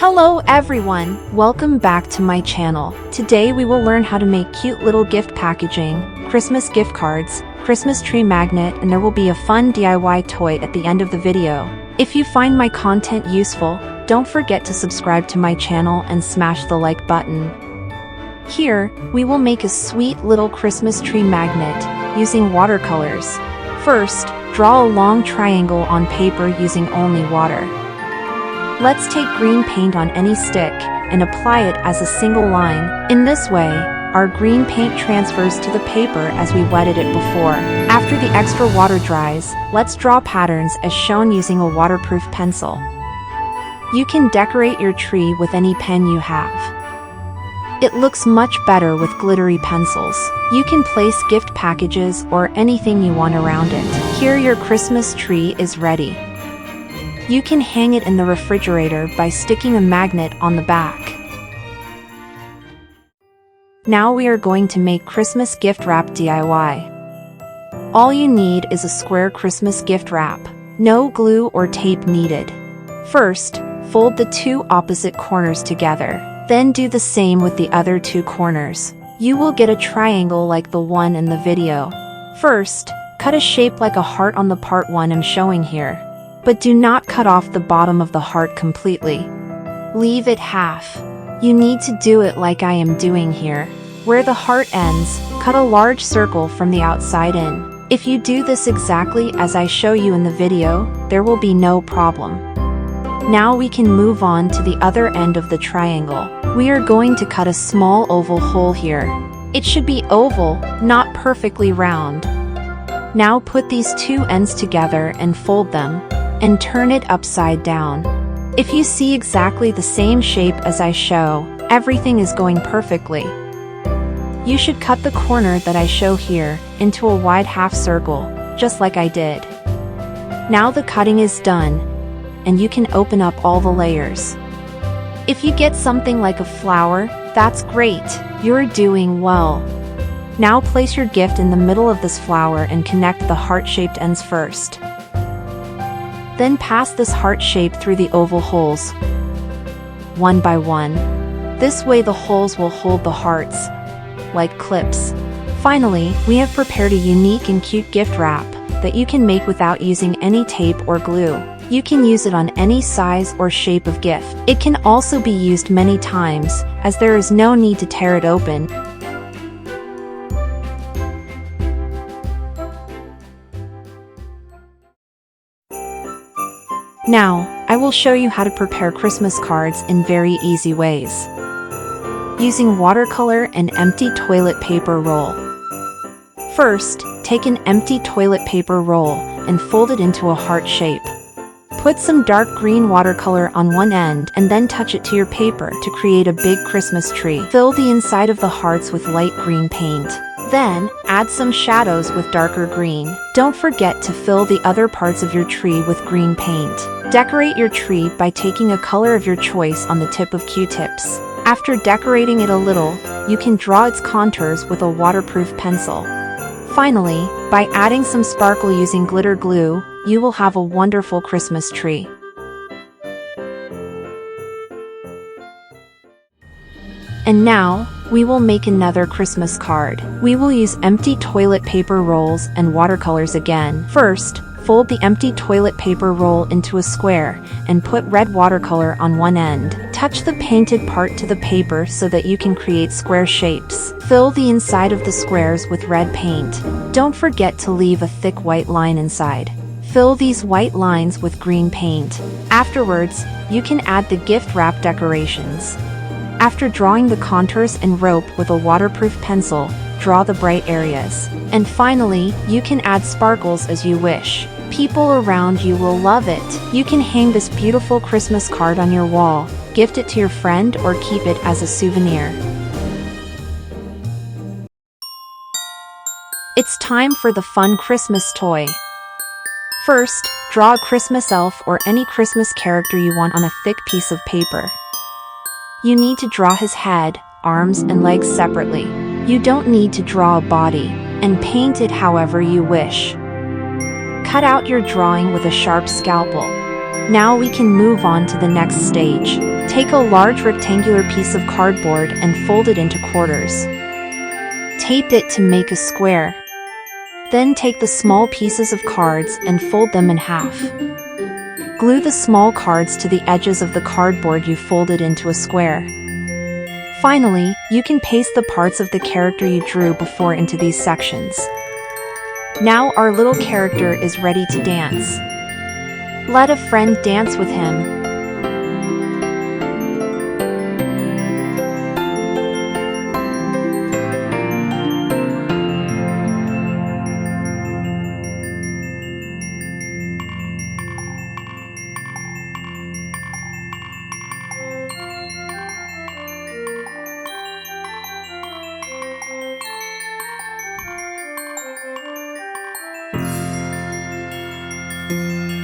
Hello everyone, welcome back to my channel. Today we will learn how to make cute little gift packaging, Christmas gift cards, Christmas tree magnet, and there will be a fun DIY toy at the end of the video. If you find my content useful, don't forget to subscribe to my channel and smash the like button. Here, we will make a sweet little Christmas tree magnet using watercolors. First, draw a long triangle on paper using only water. Let's take green paint on any stick and apply it as a single line. In this way, our green paint transfers to the paper as we wetted it before. After the extra water dries, let's draw patterns as shown using a waterproof pencil. You can decorate your tree with any pen you have. It looks much better with glittery pencils. You can place gift packages or anything you want around it. Here your Christmas tree is ready. You can hang it in the refrigerator by sticking a magnet on the back. Now we are going to make Christmas gift wrap DIY. All you need is a square Christmas gift wrap. No glue or tape needed. First, fold the two opposite corners together. Then do the same with the other two corners. You will get a triangle like the one in the video. First, cut a shape like a heart on the part 1 I'm showing here. But do not cut off the bottom of the heart completely. Leave it half. You need to do it like I am doing here. Where the heart ends, cut a large circle from the outside in. If you do this exactly as I show you in the video, there will be no problem. Now we can move on to the other end of the triangle. We are going to cut a small oval hole here. It should be oval, not perfectly round. Now put these two ends together and fold them, and turn it upside down. If you see exactly the same shape as I show, everything is going perfectly. You should cut the corner that I show here into a wide half circle, just like I did. Now the cutting is done, and you can open up all the layers. If you get something like a flower, that's great, you're doing well. Now place your gift in the middle of this flower and connect the heart-shaped ends first. Then pass this heart shape through the oval holes, one by one. This way the holes will hold the hearts, like clips. Finally, we have prepared a unique and cute gift wrap that you can make without using any tape or glue. You can use it on any size or shape of gift. It can also be used many times, as there is no need to tear it open. Now, I will show you how to prepare Christmas cards in very easy ways. Using watercolor and empty toilet paper roll. First, take an empty toilet paper roll and fold it into a heart shape. Put some dark green watercolor on one end and then touch it to your paper to create a big Christmas tree. Fill the inside of the hearts with light green paint. Then, add some shadows with darker green. Don't forget to fill the other parts of your tree with green paint. Decorate your tree by taking a color of your choice on the tip of Q-tips. After decorating it a little, you can draw its contours with a waterproof pencil. Finally, by adding some sparkle using glitter glue, you will have a wonderful Christmas tree. And now, we will make another Christmas card. We will use empty toilet paper rolls and watercolors again. First, fold the empty toilet paper roll into a square and put red watercolor on one end. Touch the painted part to the paper so that you can create square shapes. Fill the inside of the squares with red paint. Don't forget to leave a thick white line inside. Fill these white lines with green paint. Afterwards, you can add the gift wrap decorations. After drawing the contours and rope with a waterproof pencil, draw the bright areas. And finally, you can add sparkles as you wish. People around you will love it. You can hang this beautiful Christmas card on your wall, gift it to your friend, or keep it as a souvenir. It's time for the fun Christmas toy. First, draw a Christmas elf or any Christmas character you want on a thick piece of paper. You need to draw his head, arms, and legs separately. You don't need to draw a body, and paint it however you wish. Cut out your drawing with a sharp scalpel. Now we can move on to the next stage. Take a large rectangular piece of cardboard and fold it into quarters. Tape it to make a square. Then take the small pieces of cards and fold them in half. Glue the small cards to the edges of the cardboard you folded into a square. Finally, you can paste the parts of the character you drew before into these sections. Now our little character is ready to dance. Let a friend dance with him.